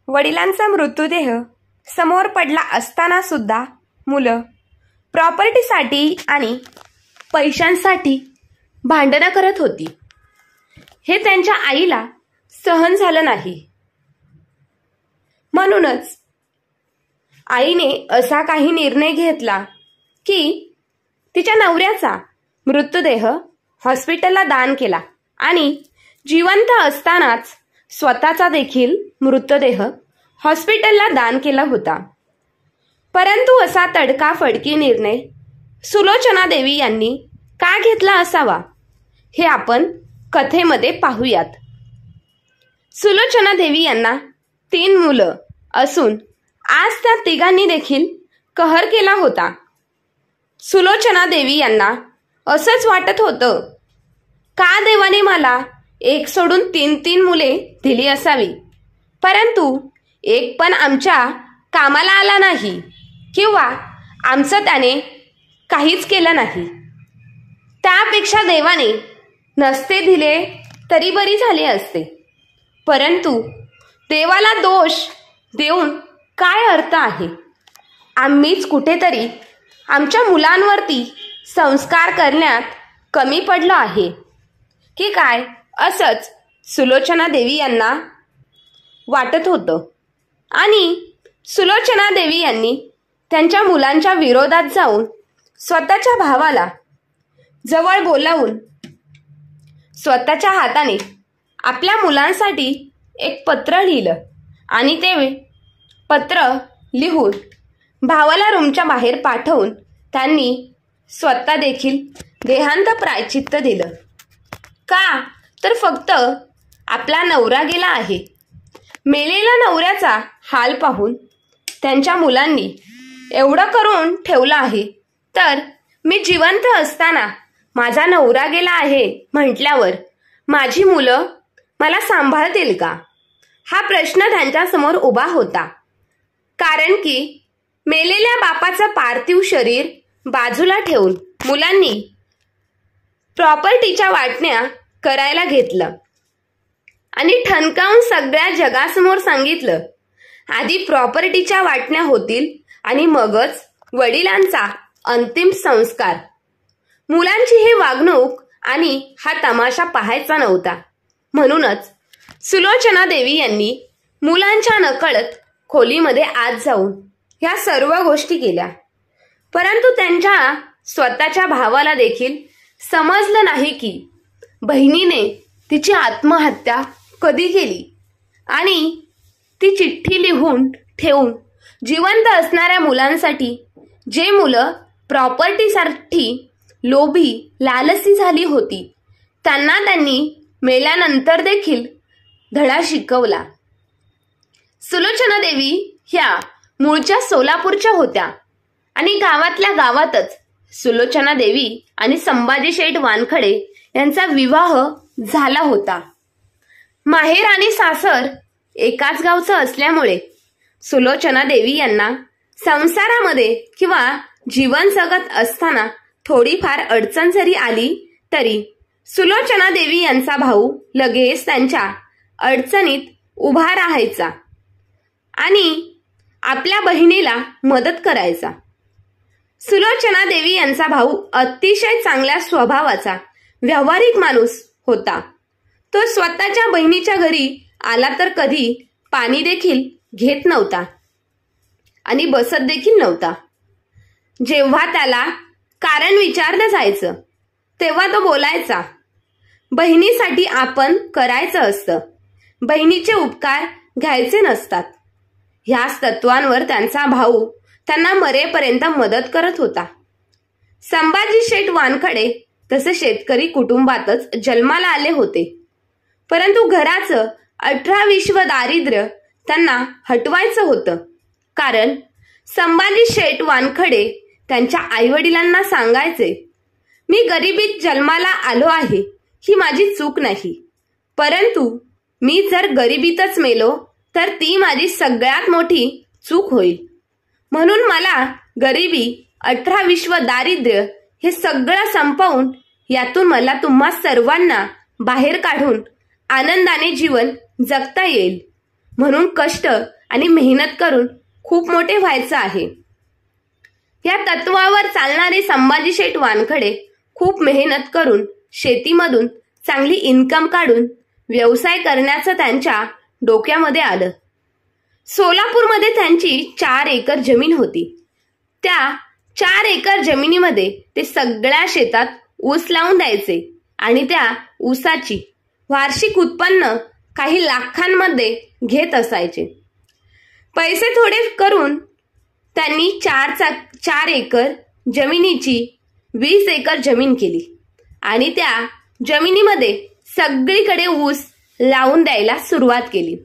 वडिलांचा मृतदेह समोर पडला असताना सुद्धा मुलं प्रॉपर्टीसाठी आणि पैशांसाठी भांडणं करत होती. हे त्यांच्या आईला सहन झालं नाही. म्हणूनच आईने असा काही निर्णय घेतला की तिच्या नवऱ्याचा मृतदेह हॉस्पिटलला दान केला आणि जिवंत असतानाच स्वतःचा देखील मृतदेह हॉस्पिटलला दान केला होता. परंतु असा तडकाफडकी निर्णय सुलोचना देवी यांनी का घेतला असावा हे आपण कथेमध्ये पाहूयात. सुलोचना देवी यांना 3 मुलं असून आज त्या तिघांनी देखील कहर केला होता. सुलोचना देवी यांना असंच वाटत होतं, का देवाने मला एक सोडून 3 मुले दिली असावी, परंतु एक पण आमच्या कामाला आला नाही किंवा आमचं त्याने काहीच केलं नाही. त्यापेक्षा देवाने नसते दिले तरी बरी झाले असते. परंतु देवाला दोष देऊन काय अर्थ आहे? आम्हीच कुठेतरी आमच्या मुलांवरती संस्कार करण्यात कमी पडलो आहे की काय, असंच सुलोचना देवी यांना वाटत होतं. आणि सुलोचना देवी यांनी त्यांच्या मुलांच्या विरोधात जाऊन स्वतःच्या भावाला जवळ बोलावून स्वतःच्या हाताने आपल्या मुलांसाठी एक पत्र लिहिलं आणि ते पत्र लिहून भावाला रूमच्या बाहेर पाठवून त्यांनी स्वतः देखील देहांत प्रायचित्त दिलं. का तर फक्त आपला नवरा गेला आहे. मेलेल्या नवऱ्याचा हाल पाहून त्यांच्या मुलांनी एवढं करून ठेवलं आहे, तर मी जिवंत असताना माझा नवरा गेला आहे म्हटल्यावर माझी मुलं मला सांभाळतील का, हा प्रश्न त्यांच्यासमोर उभा होता. कारण की मेलेल्या बापाचं पार्थिव शरीर बाजूला ठेवून मुलांनी प्रॉपर्टीच्या वाटण्या करायला घेतलं आणि ठणकावून सगळ्या जगासमोर सांगितलं, आधी प्रॉपर्टीच्या वाटण्या होतील आणि मगच वडिलांचा अंतिम संस्कार. मुलांची ही वागणूक आणि हा तमाशा पाहायचा नव्हता. म्हणूनच सुलोचना देवी यांनी मुलांच्या नकळत खोलीमध्ये आत जाऊन ह्या सर्व गोष्टी केल्या. परंतु त्यांच्या स्वतःच्या भावाला देखील समजलं नाही की बहिणीने तिची आत्महत्या कधी केली आणि ती चिठ्ठी लिहून ठेवून जिवंत असणाऱ्या मुलांसाठी, जे मुलं प्रॉपर्टीसाठी लोभी लालसी झाली होती, त्यांना त्यांनी मेल्यानंतर देखील धडा शिकवला. सुलोचना देवी ह्या मूळच्या सोलापूरच्या होत्या आणि गावातल्या गावातच सुलोचना देवी आणि संभाजी शेठ वानखडे यांचा विवाह झाला होता. माहेर आणि सासर एकाच गावचं असल्यामुळे सुलोचना देवी यांना संसारामध्ये किंवा जीवन जगत असताना थोडीफार अडचण जरी आली तरी सुलोचना देवी यांचा भाऊ लगेच त्यांच्या अडचणीत उभा राहायचा आणि आपल्या बहिणीला मदत करायचा. सुलोचना देवी यांचा भाऊ अतिशय चांगल्या स्वभावाचा व्यावहारिक माणूस होता. तो स्वतःच्या बहिणीच्या घरी आला तर कधी पाणी देखील घेत नव्हता आणि बसत देखील नव्हता. जेव्हा त्याला कारण विचारलं जायचं तेव्हा तो बोलायचा, बहिणीसाठी आपण करायचं असतं, बहिणीचे उपकार घ्यायचे नसतात. ह्याच तत्वांवर त्यांचा भाऊ त्यांना मरेपर्यंत मदत करत होता. संभाजी शेठ वानखडे तसे शेतकरी कुटुंबातच जन्माला आले होते. परंतु घराचं 18-20 दारिद्र्य त्यांना हटवायचं होतं. कारण संभाजी शेठ वानखडे त्यांच्या आईवडिलांना सांगायचे, मी गरिबीत जन्माला आलो आहे, ही माझी चूक नाही, परंतु मी जर गरिबीतच मेलो तर ती माझी सगळ्यात मोठी चूक होईल. म्हणून मला गरिबी, 18-20 दारिद्र्य हे सगळं संपवून यातून मला तुम्हा सर्वांना बाहेर काढून आनंदाने जीवन जगता येईल. म्हणून कष्ट आणि मेहनत करून खूप मोठे व्हायचं आहे. या तत्वावर चालणारे संभाजी शेठ वानखडे खूप मेहनत करून शेतीमधून चांगली इन्कम काढून व्यवसाय करण्याचं त्यांच्या डोक्यामध्ये आलं. सोलापूरमध्ये त्यांची 4 एकर जमीन होती. त्या 4 एकर जमिनीमध्ये ते सगळ्या शेतात ऊस लावून द्यायचे आणि त्या ऊसाची वार्षिक उत्पन्न काही लाखांमध्ये घेत असायचे. पैसे थोडे करून त्यांनी 4 एकर जमिनीची 20 एकर जमीन केली आणि त्या जमिनीमध्ये सगळीकडे ऊस लावून द्यायला सुरुवात केली.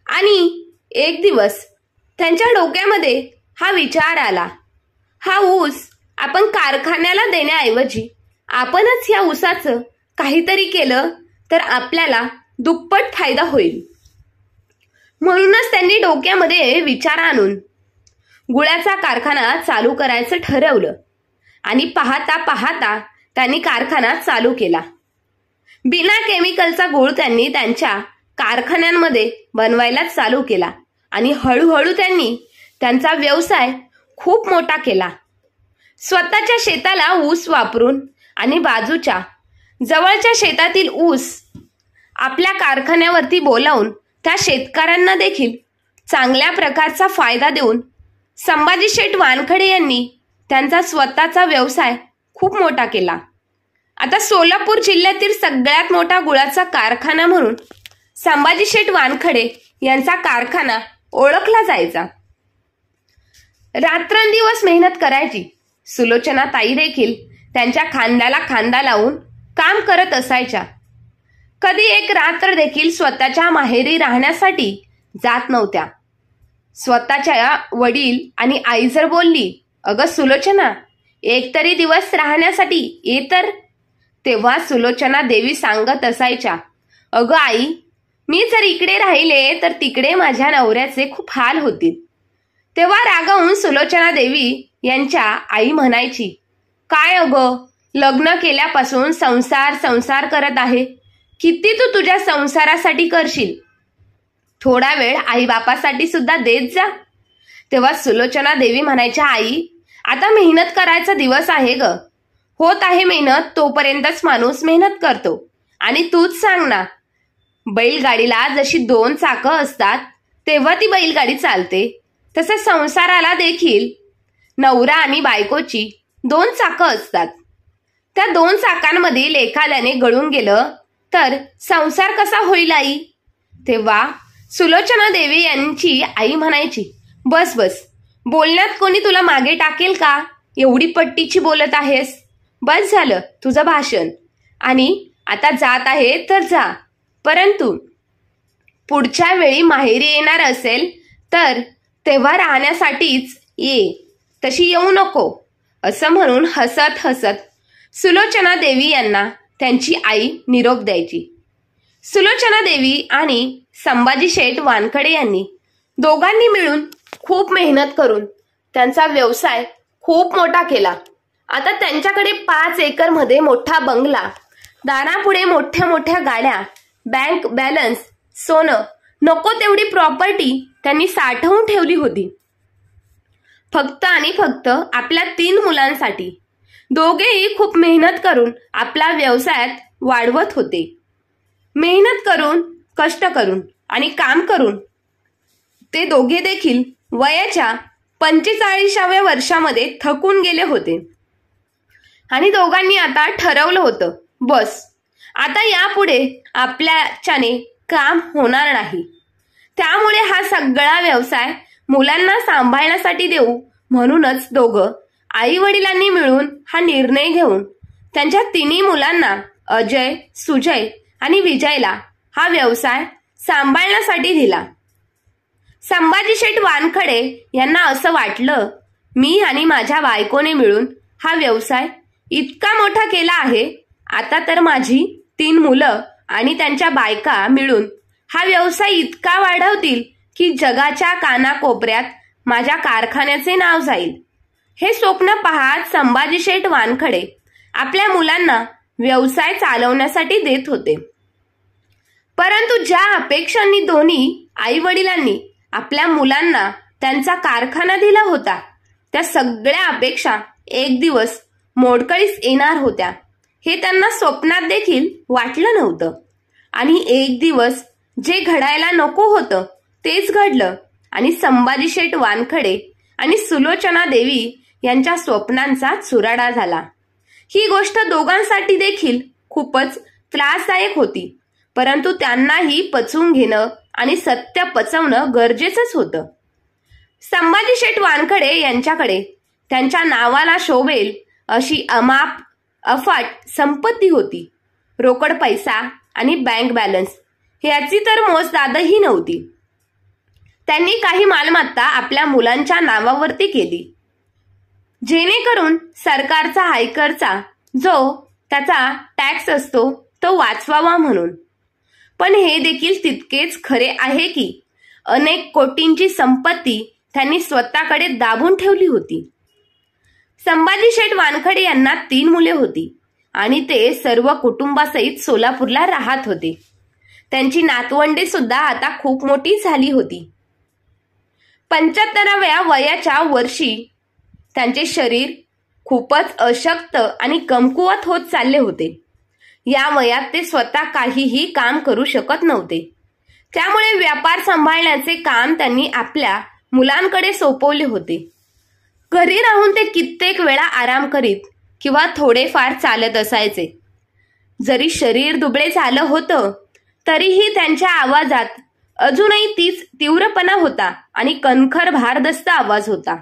आणि एक दिवस त्यांच्या डोक्यामध्ये हा विचार आला, हा ऊस आपण कारखान्याला देण्याऐवजी आपणच ह्या ऊसाचं काहीतरी केलं तर आपल्याला दुप्पट फायदा होईल. म्हणूनच त्यांनी डोक्यामध्ये विचार आणून गुळाचा कारखाना चालू करायचं ठरवलं आणि पाहता पाहता त्यांनी कारखाना चालू केला. बिना केमिकलचा गुळ त्यांनी त्यांच्या कारखान्यांमध्ये बनवायला चालू केला आणि हळूहळू त्यांनी त्यांचा व्यवसाय खूप मोठा केला. स्वतःच्या शेताला ऊस वापरून आणि बाजूच्या जवळच्या शेतातील ऊस आपल्या कारखान्यावरती बोलावून त्या शेतकऱ्यांना देखील चांगल्या प्रकारचा फायदा देऊन संभाजी शेठ वानखडे यांनी त्यांचा स्वतःचा व्यवसाय खूप मोठा केला. आता सोलापूर जिल्ह्यातील सगळ्यात मोठा गुळाचा कारखाना म्हणून संभाजी शेठ वानखडे यांचा कारखाना ओळखला जायचा. रात्रंदिवस मेहनत करायची. सुलोचना ताई देखील त्यांच्या खांद्याला खांदा लावून काम करत असायच्या. कधी एक रात्र देखील स्वतःच्या माहेरी राहण्यासाठी जात नव्हत्या. स्वतःच्या वडील आणि आई जर बोलली, अगं सुलोचना, एक तरी दिवस राहण्यासाठी ये तर, तेव्हा सुलोचना देवी सांगत असायच्या, अगं आई, मी जर इकडे राहिले तर तिकडे माझ्या नवऱ्याचे खूप हाल होतील. तेव्हा रागावून सुलोचना देवी यांच्या आई म्हणायची, काय अगं, लग्न केल्यापासून संसार करत आहे, किती तू तुझ्या संसारासाठी करशील, थोडा वेळ आई बापासाठी सुद्धा देत जा. तेव्हा सुलोचना देवी म्हणायच्या, आई, आता मेहनत करायचा दिवस आहे ग, होत आहे मेहनत तोपर्यंतच माणूस मेहनत करतो. आणि तूच सांग ना, बैलगाडीला जशी 2 चाकं असतात तेव्हा ती बैलगाडी चालते, तसं संसाराला देखील नवरा आणि बायकोची 2 चाकं असतात. त्या 2 चाकांमधील एखाद्याने गळून गेलं तर संसार कसा होईल आई? तेव्हा सुलोचना देवी यांची आई म्हणायची, बस बस, बोलण्यात कोणी तुला मागे टाकेल का? एवढी पट्टीची बोलत आहेस, बस झालं तुझं भाषण, आणि आता जात आहे तर जा, परंतु पुढच्या वेळी माहेरी येणार असेल तर तेव्हा राहण्यासाठीच ये, तशी येऊ नको, असं म्हणून हसत हसत सुलोचना देवी यांना त्यांची आई निरोप द्यायची. सुलोचना देवी आणि संभाजी शेठ वानखडे यांनी दोघांनी मिळून खूप मेहनत करून त्यांचा व्यवसाय खूप मोठा केला. आता त्यांच्याकडे 5 एकरमध्ये मोठा बंगला, दारापुढे मोठ्या मोठ्या गाड्या, बँक बॅलन्स, सोनं, नको तेवढी प्रॉपर्टी त्यांनी साठवून ठेवली होती. फक्त आणि फक्त आपल्या 3 मुलांसाठी. दोघेही खूप मेहनत करून आपला व्यवसायात वाढवत होते. मेहनत करून, कष्ट करून आणि काम करून ते दोघे देखील वयाच्या 45व्या वर्षामध्ये थकून गेले होते. आणि दोघांनी आता ठरवलं होतं, बस आता यापुढे आपल्याच्याने काम होणार नाही. त्यामुळे हा सगळा व्यवसाय मुलांना सांभाळण्यासाठी देऊ. म्हणूनच दोघं आई वडिलांनी मिळून हा निर्णय घेऊन त्यांच्या 3 मुलांना, अजय, सुजय आणि विजयला, हा व्यवसाय सांभाळण्यासाठी दिला. संभाजी शेठ वानखडे यांना असं वाटलं, मी आणि माझ्या बायकोने मिळून हा व्यवसाय इतका मोठा केला आहे, आता तर माझी 3 मुलं आणि त्यांच्या बायका मिळून हा व्यवसाय इतका वाढवतील की जगाच्या कानाकोपऱ्यात माझ्या कारखान्याचे नाव जाईल. हे स्वप्न पाहत संभाजी शेठ वानखडे आपल्या मुलांना व्यवसाय चालवण्यासाठी देत होते. परंतु ज्या अपेक्षांनी दोन्ही आई वडिलांनी आपल्या मुलांना त्यांचा कारखाना दिला होता, त्या सगळ्या अपेक्षा एक दिवस मोडकळीस येणार होत्या हे त्यांना स्वप्नात देखील वाटलं नव्हतं. आणि एक दिवस जे घडायला नको होतं तेच घडलं आणि संभाजी शेठ वानखडे आणि सुलोचना देवी यांच्या स्वप्नांचा चुराडा झाला. ही गोष्ट दोघांसाठी देखील खूपच त्रासदायक होती, परंतु त्यांनाही पचवून घेणं आणि सत्य पचवणं गरजेचंच होतं. संभाजी शेठ वानखडे यांच्याकडे त्यांच्या नावाला शोभेल अशी अफाट संपत्ती होती. रोकड पैसा आणि बँक बॅलन्स ह्याची तर मोजदादही नव्हती. त्यांनी काही मालमत्ता आपल्या मुलांच्या नावावरती केली, जेणेकरून सरकारचा आयकरचा जो त्याचा टॅक्स असतो तो वाचवावा म्हणून. पण हे देखील तितकेच खरे आहे की अनेक कोटींची संपत्ती त्यांनी स्वतःकडे दाबून ठेवली होती. संभाजी शेठ वानखडे यांना 3 मुले होती आणि ते सर्व कुटुंबासहित सोलापूरला राहत होते. त्यांची नातवंडे सुद्धा आता खूप मोठी झाली होती. 75व्या वयाच्या वर्षी त्यांचे शरीर खूपच अशक्त आणि कमकुवत होत चालले होते. या वयात ते स्वतः काहीही काम करू शकत नव्हते. त्यामुळे व्यापार सांभाळण्याचे काम त्यांनी आपल्या मुलांकडे सोपवले होते. घरी राहून ते कित्येक वेळा आराम करीत किंवा थोडेफार चालत असायचे. जरी शरीर दुबळे झालं होतं तरीही त्यांच्या आवाजात अजूनही तीच तीव्रपणा होता आणि कणखर भारदस्त आवाज होता.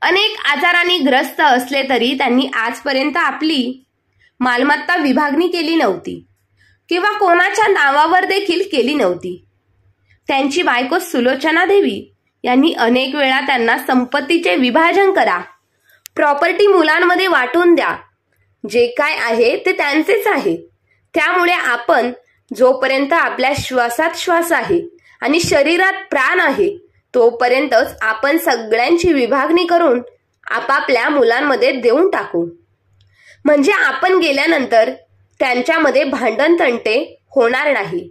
अनेक आजारांनी ग्रस्त असले तरी त्यांनी आजपर्यंत आपली मालमत्ता विभागणी केली नव्हती किंवा कोणाच्या नावावर देखील केली नव्हती. त्यांची बायको सुलोचना देवी यांनी अनेक वेळा त्यांना संपत्तीचे विभाजन करा, प्रॉपर्टी मुलांमध्ये वाटून द्या, जे काय आहे ते त्यांचेच आहे, त्यामुळे आपण जोपर्यंत आपल्या श्वासात श्वास आहे आणि शरीरात प्राण आहे तोपर्यंतच आपण सगळ्यांची विभागणी करून आपापल्या मुलांमध्ये देऊन टाकू, म्हणजे आपण गेल्यानंतर त्यांच्यामध्ये भांडण तंटे होणार नाही.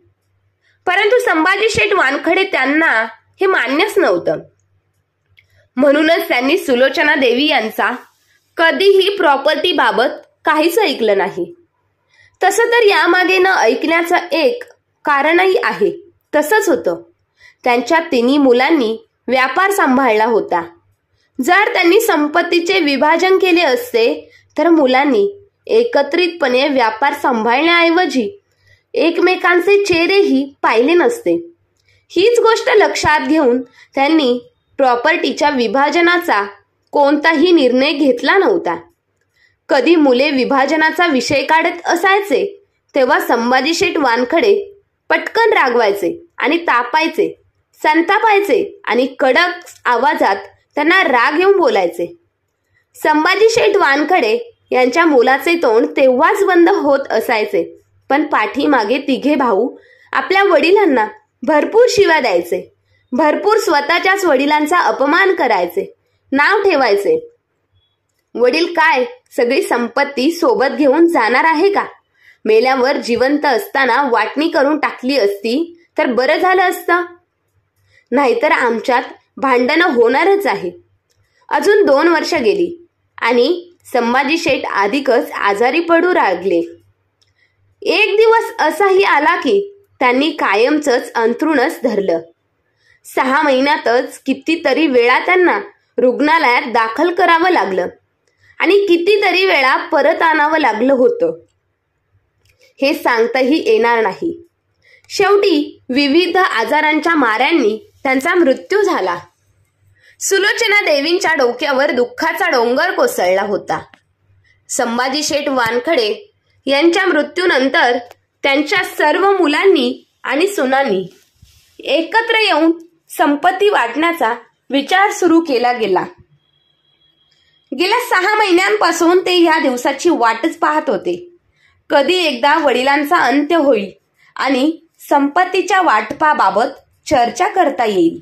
परंतु संभाजी शेठ वानखडे त्यांना हे मान्यच नव्हतं. म्हणूनच त्यांनी सुलोचना देवी यांचा कधीही प्रॉपर्टी बाबत काहीच ऐकलं नाही. तसं तर यामागे न ऐकण्याचं एक कारणही आहे. तसंच होतं, त्यांच्या 3 मुलांनी व्यापार सांभाळला होता. जर त्यांनी संपत्तीचे विभाजन केले असते तर मुलांनी एकत्रितपणे व्यापार सांभाळण्याऐवजी एकमेकांचे चेहरेही पाहिले नसते. हीच गोष्ट लक्षात घेऊन त्यांनी प्रॉपर्टीच्या विभाजनाचा कोणताही निर्णय घेतला नव्हता. कधी मुले विभाजनाचा विषय काढत असायचे तेव्हा संभाजी शेठ वानखडे पटकन रागवायचे आणि तापायचे, संतापायचे आणि कडक आवाजात त्यांना राग येऊन बोलायचे. संभाजी शेठ वानखडे यांच्या मुलाचे तोंड तेव्हाच बंद होत असायचे, पण पाठीमागे 3 भाऊ आपल्या वडिलांना भरपूर शिव्या द्यायचे, भरपूर स्वतःच्याच वडिलांचा अपमान करायचे, नाव ठेवायचे. वडील काय सगळी संपत्ती सोबत घेऊन जाणार आहे का? मेल्यावर जिवंत असताना वाटणी करून टाकली असती तर बरं झालं असतं, नाहीतर आमच्यात भांडणं होणारच आहे. अजून 2 वर्ष गेली आणि संभाजी शेठ अधिकच आजारी पडू लागले. एक दिवस असाही आला की त्यांनी कायमचंच अंथरुणच धरलं. 6 महिन्यातच कितीतरी वेळा त्यांना रुग्णालयात दाखल करावं लागलं आणि कितीतरी वेळा परत आणावं लागलं होतं. हे सांगताही येणार नाही. शेवटी विविध आजारांच्या माऱ्यांनी त्यांचा मृत्यू झाला. सुलोचना देवींच्या डोक्यावर दुःखाचा डोंगर कोसळला होता. संभाजी शेठ वानखडे यांच्या मृत्यूनंतर त्यांच्या सर्व मुलांनी आणि सुनांनी एकत्र येऊन संपत्ती वाटण्याचा विचार सुरू केला गेला. गेल्या 6 महिन्यांपासून ते या दिवसाची वाटच पाहत होते. कधी एकदा वडिलांचा अंत्य होईल आणि संपत्तीच्या वाटपाबाबत चर्चा करता येईल.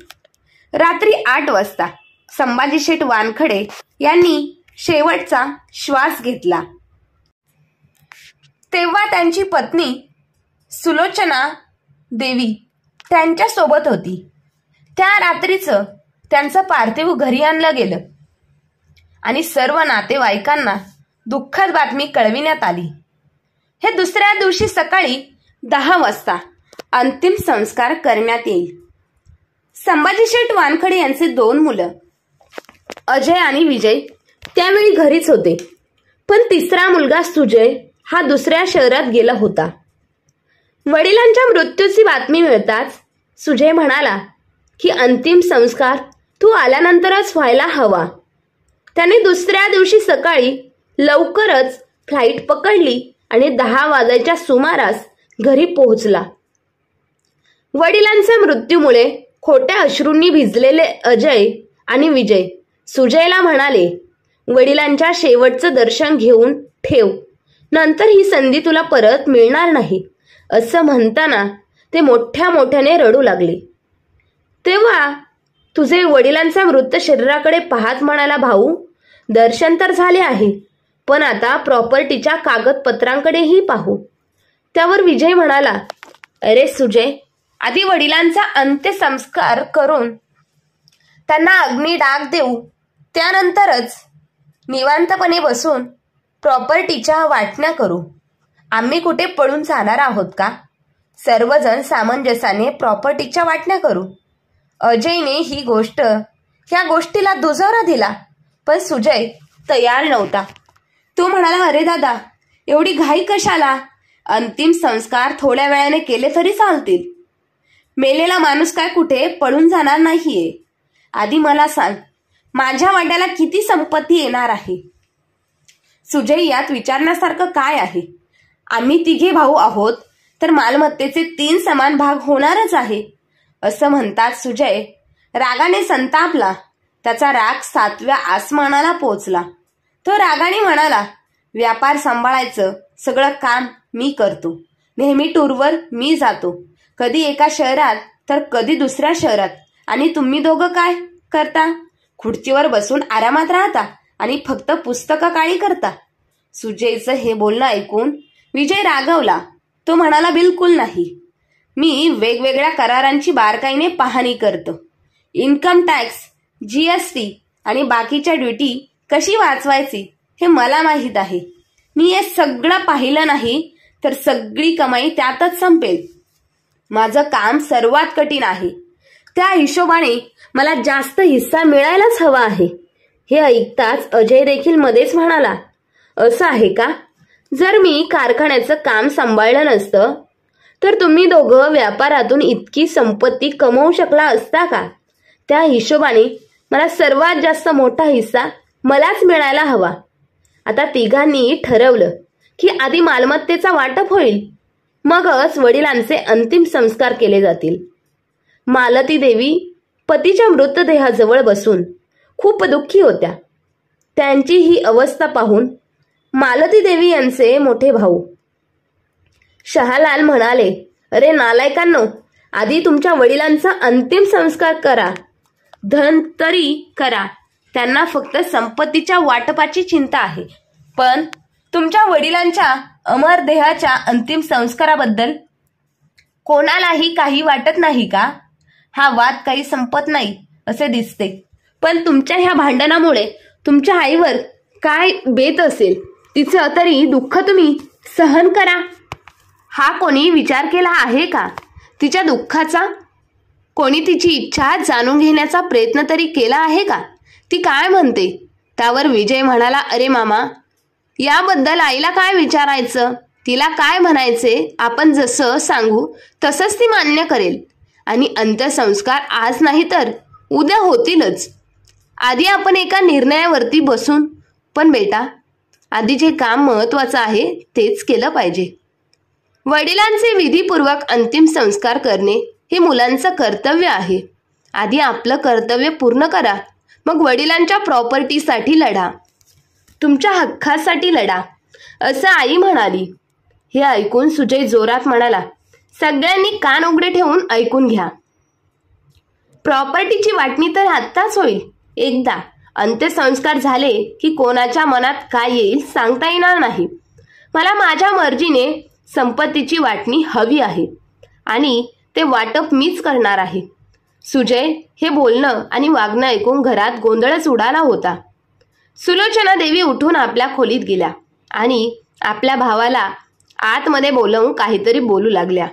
रात्री 8 वाजता संभाजी शेठ वानखडे यांनी शेवटचा श्वास घेतला. तेव्हा त्यांची पत्नी सुलोचना देवी त्यांच्या सोबत होती. त्या रात्रीचं त्यांचं पार्थिव घरी आणलं गेलं आणि सर्व नातेवाईकांना दुःखद बातमी कळविण्यात आली. हे दुसऱ्या दिवशी सकाळी 10 वाजता अंतिम संस्कार करण्यात येईल. संभाजी शेठ वानखडे यांचे 2 मुलं अजय आणि विजय त्यावेळी घरीच होते, पण तिसरा मुलगा सुजय हा दुसऱ्या शहरात गेला होता. वडिलांच्या मृत्यूची बातमी मिळताच सुजय म्हणाला की अंतिम संस्कार तू आल्यानंतरच व्हायला हवा. त्याने दुसऱ्या दिवशी सकाळी लवकरच फ्लाईट पकडली आणि 10 वाजायच्या सुमारास घरी पोहोचला. वडिलांच्या मृत्यूमुळे खोट्या अश्रूंनी भिजलेले अजय आणि विजय सुजयला म्हणाले, वडिलांच्या शेवटचं दर्शन घेऊन ठेव, नंतर ही संधी तुला परत मिळणार नाही. असं म्हणताना ते मोठ्या मोठ्याने रडू लागले. तेव्हा तुझे वडिलांचा मृत शरीराकडे पाहत म्हणाला, भाऊ दर्शन तर झाले आहे, पण आता प्रॉपर्टीच्या कागदपत्रांकडेही पाहू. त्यावर विजय म्हणाला, अरे सुजय, आधी वडिलांचा अंत्यसंस्कार करून त्यांना अग्निडाग देऊ, त्यानंतरच निवांतपणे बसून प्रॉपर्टीच्या वाटण्या करू. आम्ही कुठे पळून जाणार आहोत का? सर्वजण सामंजस्याने प्रॉपर्टीच्या वाटण्या करू. अजयने ह्या गोष्टीला दुजोरा दिला, पण सुजय तयार नव्हता. तो म्हणाला, अरे दादा, एवढी घाई कशाला? अंतिम संस्कार थोड्या वेळाने केले तरी चालतील. मेलेला माणूस काय कुठे पळून जाणार नाहीये. आधी मला सांग, माझ्या वाट्याला किती संपत्ती येणार आहे? सुजय, यात विचारण्यासारखं काय आहे? आम्ही 3 भाऊ आहोत, तर मालमत्तेचे 3 समान भाग होणारच आहे. असं म्हणताच सुजय रागाने संतापला. त्याचा राग 7व्या आसमानाला पोचला. तो रागाने म्हणाला, व्यापार सांभाळायचं सगळं काम मी करतो. नेहमी टूरवर मी जातो, कधी एका शहरात तर कधी दुसऱ्या शहरात. आणि तुम्ही दोघं काय करता? खुर्चीवर बसून आरामात राहता आणि फक्त पुस्तकं काळी करता. सुजयचं हे बोलणं ऐकून विजय रागवला. तो म्हणाला, बिलकुल नाही. मी वेगवेगळ्या करारांची बारकाईने पाहणी करतो. इन्कम टॅक्स, GST आणि बाकीच्या ड्युटी कशी वाचवायची हे मला माहीत आहे. मी हे सगळं पाहिलं नाही तर सगळी कमाई त्यातच संपेल. माझं काम सर्वात कठीण आहे. त्या हिशोबाने मला जास्त हिस्सा मिळायलाच हवा आहे. हे ऐकताच अजय देखील मध्येच म्हणाला, असं आहे का? जर मी कारखान्याचं काम सांभाळलं नसतं तर तुम्ही दोघं व्यापारातून इतकी संपत्ती कमवू शकला असता का? त्या हिशोबाने मला सर्वात जास्त मोठा हिस्सा मलाच मिळायला हवा. आता तिघांनी ठरवलं की आधी मालमत्तेचा वाटप होईल, मगच वडिलांचे अंतिम संस्कार केले जातील. मालती देवी पतीच्या मृतदेहाजवळ बसून खूप दुःखी होत्या. त्यांची ही अवस्था पाहून मालती देवी यांचे मोठे भाऊ शहालाल म्हणाले, अरे नालायकांनो, आधी तुमच्या वडिलांचा अंतिम संस्कार करा. धन तरी करा, त्यांना फक्त संपत्तीच्या वाटपाची चिंता आहे. पण तुमच्या वडिलांच्या अमर देहाच्या अंतिम संस्काराबद्दल कोणालाही काही वाटत नाही का? हा वाद काही संपत नाही असे दिसते. पण तुमच्या ह्या भांडणामुळे तुमच्या आईवर काय बेत असेल, तिचं तरी दुःख तुम्ही सहन करा. हा कोणी विचार केला आहे का तिच्या दुःखाचा? कोणी तिची इच्छा जाणून घेण्याचा प्रयत्न तरी केला आहे का? ती काय म्हणते? त्यावर विजय म्हणाला, अरे मामा, याबद्दल आईला काय विचारायचं? तिला काय म्हणायचे आपण जसं सांगू तसंच ती मान्य करेल. आणि अंत्यसंस्कार आज नाही तर उद्या होतीलच. आधी आपण एका निर्णयावरती बसून, पण बेटा, आधी जे काम महत्वाचं आहे तेच केलं पाहिजे. वडिलांचे विधीपूर्वक अंतिम संस्कार करणे हे मुलांचं कर्तव्य आहे. आधी आपलं कर्तव्य पूर्ण करा, मग वडिलांच्या प्रॉपर्टीसाठी लढा, तुमच्या हक्कासाठी लढा, असं आई म्हणाली. हे ऐकून सुजय जोरात म्हणाला, सगळ्यांनी कान उघडे ठेवून ऐकून घ्या. प्रॉपर्टीची वाटणी तर आत्ताच होईल. एकदा अंत्यसंस्कार झाले की कोणाच्या मनात काय येईल सांगता येणार नाही. मला माझ्या मर्जीने संपत्तीची वाटणी हवी आहे आणि ते वाटप मीच करणार आहे. सुजय हे बोलणं आणि वागणं ऐकून घरात गोंधळच उडाला होता. सुलोचना देवी उठून आपल्या खोलीत गेल्या आणि आपल्या भावाला आतमध्ये बोलवून काहीतरी बोलू लागल्या.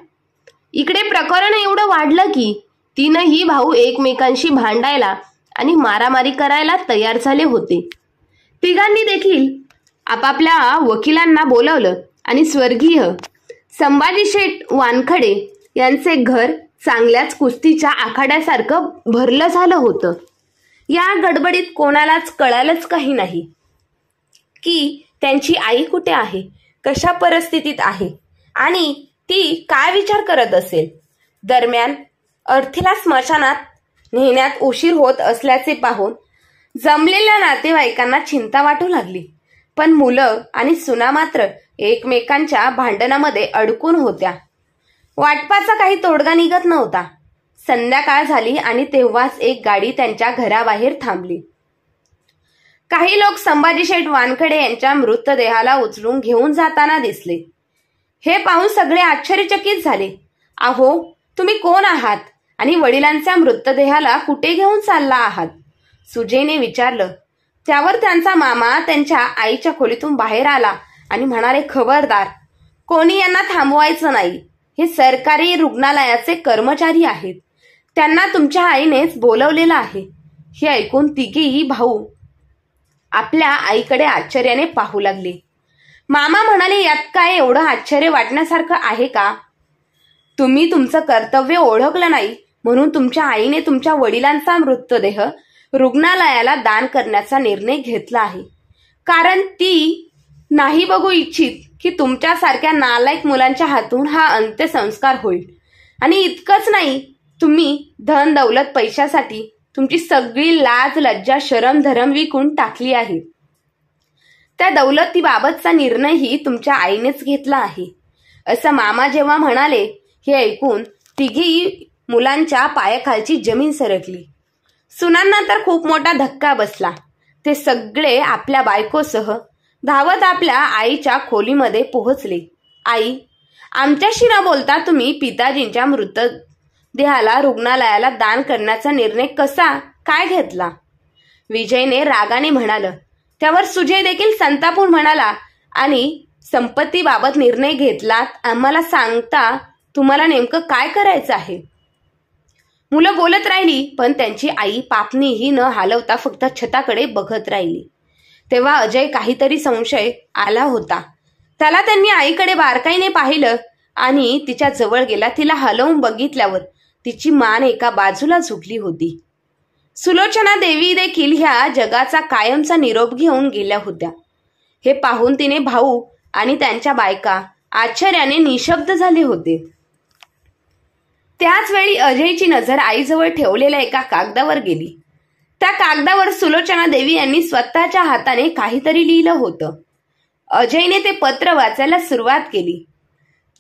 इकडे प्रकरण एवढं वाढलं की तीनही भाऊ एकमेकांशी भांडायला आणि मारामारी करायला तयार झाले होते. तिघांनी देखील आपापल्या वकिलांना बोलावलं आणि स्वर्गीय संभाजी शेठ वानखडे यांचे घर चांगल्याच कुस्तीच्या आखाड्यासारखं भरलं झालं होतं. या गडबडीत कोणालाच कळालंच काही नाही की त्यांची आई कुठे आहे, कशा परिस्थितीत आहे आणि ती काय विचार करत असेल. दरम्यान अर्थीला स्मशानात नेण्यात उशीर होत असल्याचे पाहून जमलेल्या नातेवाईकांना चिंता वाटू लागली. पण मुलं आणि सुना मात्र एकमेकांच्या भांडणामध्ये अडकून होत्या. वाटपाचा काही तोडगा निघत नव्हता. संध्याकाळ झाली आणि तेव्हाच एक गाडी त्यांच्या घराबाहेर थांबली. काही लोक संभाजी शेठ वानखडे यांच्या मृतदेहाला उचलून घेऊन जाताना दिसले. हे पाहून सगळे आश्चर्यचकित झाले. अहो, तुम्ही कोण आहात आणि वडिलांच्या मृतदेहाला कुठे घेऊन चालला आहात? सुजयने विचारलं. त्यावर त्यांचा मामा त्यांच्या आईच्या खोलीतून बाहेर आला आणि म्हणाले, खबरदार, कोणी यांना थांबवायचं नाही. हे सरकारी रुग्णालयाचे कर्मचारी आहेत. त्यांना तुमच्या आईनेच बोलवलेलं आहे. हे ऐकून तिघेही भाऊ आपल्या आईकडे आश्चर्याने पाहू लागले. मामा म्हणाले, यात काय एवढं आश्चर्य वाटण्यासारखं आहे का? तुम्ही तुमचं कर्तव्य ओळखलं नाही म्हणून तुमच्या आईने तुमच्या वडिलांचा मृतदेह रुग्णालयाला दान करण्याचा निर्णय घेतला आहे. कारण ती नाही बघू इच्छित की तुमच्यासारख्या नालायक मुलांच्या हातून हा अंत्यसंस्कार होईल. आणि इतकंच नाही, तुम्ही धन दौलत पैशासाठी तुमची सगळी लाज लज्जा शरम धरम विकून टाकली आहे. त्या दौलतीबाबतचा निर्णयही तुमच्या आईनेच घेतला आहे, असं मामा जेव्हा म्हणाले, हे ऐकून तिघी मुलांच्या पायाखालची जमीन सरकली. सुनांना तर खूप मोठा धक्का बसला. ते सगळे आपल्या बायकोसह धावत आपल्या आईच्या खोलीमध्ये पोहोचले. आई, आमच्याशी न बोलता तुम्ही पिताजींच्या मृतदेहाला रुग्णालयाला दान करण्याचा निर्णय कसा काय घेतला? विजयने रागाने म्हणालं. त्यावर सुजय देखील संतापून म्हणाला, आणि संपत्तीबाबत निर्णय घेतलात, आम्हाला सांगता तुम्हाला नेमकं काय करायचं आहे? मुलं बोलत राहिली, पण त्यांची आई पापणीही न हलवता फक्त छताकडे बघत राहिली. तेव्हा अजय काहीतरी संशय आला होता. त्याला त्यांनी आईकडे बारकाईने पाहिलं आणि तिच्या जवळ गेला. तिला हलवून बघितल्यावर तिची मान एका बाजूला झुकली होती. सुलोचना देवी देखील ह्या जगाचा कायमचा निरोप घेऊन गेल्या होत्या. हे पाहून तिने भाऊ आणि त्यांच्या बायका आश्चर्याने निशब्द झाले होते. त्याच वेळी अजयची नजर आईजवळ ठेवलेल्या एका कागदावर गेली. त्या कागदावर सुलोचना देवी यांनी स्वतःच्या हाताने काहीतरी लिहिलं होतं. अजयने ते पत्र वाचायला सुरुवात केली.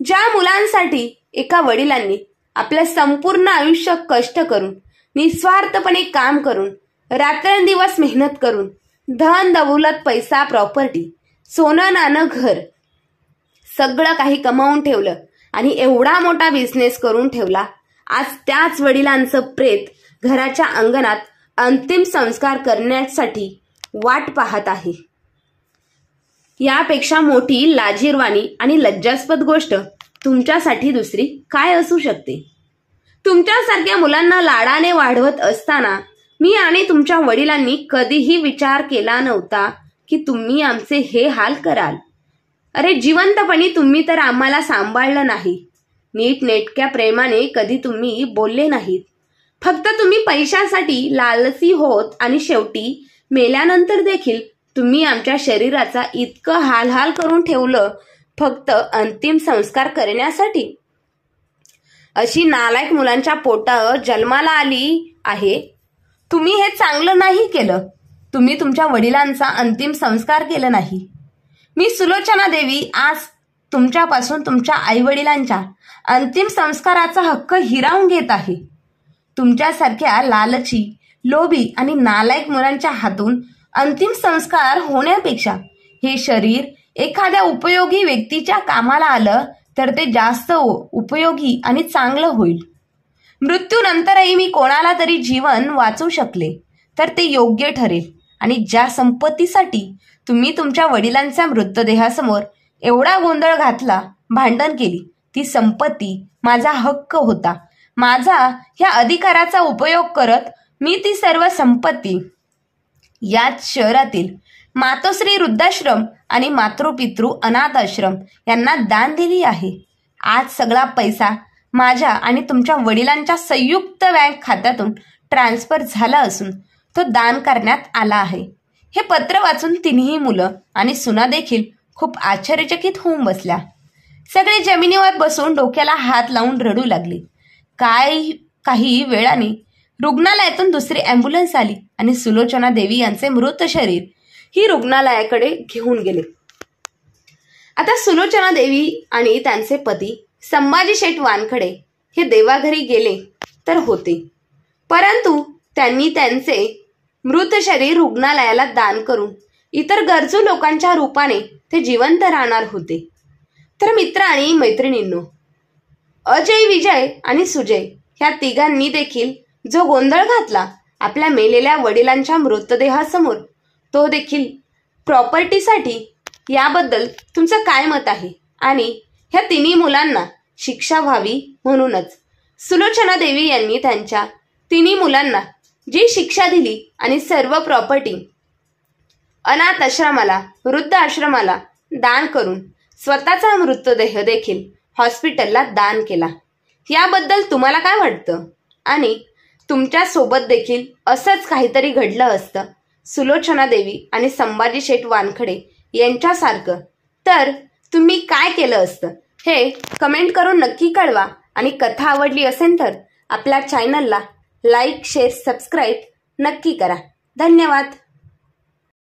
ज्या मुलांसाठी एका वडिलांनी आपलं संपूर्ण आयुष्य कष्ट करून, निस्वार्थपणे काम करून, रात्रंदिवस मेहनत करून, धन दौलत पैसा प्रॉपर्टी, सोनं नाणं घर सगळं काही कमावून ठेवलं आणि एवढा मोठा बिझनेस करून ठेवला. आज त्याच वडिलांचं प्रेत घराच्या अंगणात अंतिम संस्कार करण्यासाठी वाट पाहत आहे. यापेक्षा मोठी लाजिरवाणी आणि लज्जास्पद गोष्ट तुमच्यासाठी दुसरी काय असू शकते? तुमच्यासारख्या मुलांना लाडाने वाढवत असताना मी आणि तुमच्या वडिलांनी कधीही विचार केला नव्हता की तुम्ही आमचे हे हाल कराल. अरे, जिवंतपणी तुम्ही तर आम्हाला सांभाळलं नाही. नीट नेटक्या प्रेमाने कधी तुम्ही बोलले नाहीत. फक्त तुम्ही पैशासाठी लालसी होत आणि शेवटी मेल्यानंतर देखील तुम्ही आमच्या शरीराचा इतकं हाल करून ठेवलं फक्त अंतिम संस्कार करण्यासाठी. अशी नालायक मुलांच्या पोटावर जन्माला आली आहे. तुम्ही हे चांगलं नाही केलं. तुम्ही तुमच्या वडिलांचा अंतिम संस्कार केला नाही. मी सुलोचना देवी आज तुमच्यापासून तुमच्या आईवडिलांच्या अंतिम संस्काराचा हक्क हिरावून घेत आहे. तुमच्यासारख्या लालची, लोभी आणि नालायक मुलांच्या हातून अंतिम संस्कार होण्यापेक्षा हे शरीर एखाद्या उपयोगी व्यक्तीच्या कामाला आलं तर ते जास्त उपयोगी आणि चांगलं होईल. मृत्यूनंतरही मी कोणाला तरी जीवन वाचवू शकले तर ते योग्य ठरेल. आणि ज्या संपत्तीसाठी तुम्ही तुमच्या वडिलांच्या मृतदेहासमोर एवढा गोंधळ घातला, भांडण केली, ती संपत्ती माझा हक्क होता. माझा ह्या अधिकाराचा उपयोग करत मी ती सर्व संपत्ती याच शहरातील मातोश्री वृद्धाश्रम आणि मातृपितृ अनाथ आश्रम यांना दान दिली आहे. आज सगळा पैसा माझ्या आणि तुमच्या वडिलांच्या संयुक्त बँक खात्यातून ट्रान्सफर झाला असून तो दान करण्यात आला आहे. हे पत्र वाचून तिन्ही मुलं आणि सुना देखील खूप आश्चर्यचकित होऊन बसल्या. सगळे जमिनीवर बसून डोक्याला हात लावून रडू लागले. काही वेळाने रुग्णालयातून दुसरी ॲम्ब्युलन्स आली आणि सुलोचना देवी यांचे मृत शरीर ही रुग्णालयाकडे घेऊन गेले. आता सुलोचना देवी आणि त्यांचे पती संभाजी शेठ वानखडे हे देवाघरी गेले तर होते, परंतु त्यांनी त्यांचे मृत शरीर रुग्णालयाला दान करून इतर गरजू लोकांच्या रूपाने ते जिवंत राहणार होते. तर मित्र आणि मैत्रिणींनो, अजय, विजय आणि सुजय ह्या तिघांनी देखील जो गोंधळ घातला आपल्या मेलेल्या वडिलांच्या मृतदेहासमोर, तो देखील प्रॉपर्टीसाठी, याबद्दल तुमचं काय मत आहे? आणि ह्या तिन्ही मुलांना शिक्षा व्हावी म्हणूनच सुलोचना देवी यांनी त्यांच्या तिन्ही मुलांना जी शिक्षा दिली आणि सर्व प्रॉपर्टी अनाथ आश्रमाला, वृद्ध आश्रमाला दान करून स्वतःचा मृतदेह देखील हॉस्पिटलला दान केला, याबद्दल तुम्हाला काय वाटतं? आणि तुमच्या सोबत देखील असंच काहीतरी घडलं असतं सुलोचना देवी आणि संभाजी शेठ वानखडे यांच्यासारखं, तर तुम्ही काय केलं असतं? हे कमेंट करून नक्की कळवा. आणि कथा आवडली असेल तर आपल्या चॅनलला लाईक, शेअर, सबस्क्राईब नक्की करा. धन्यवाद.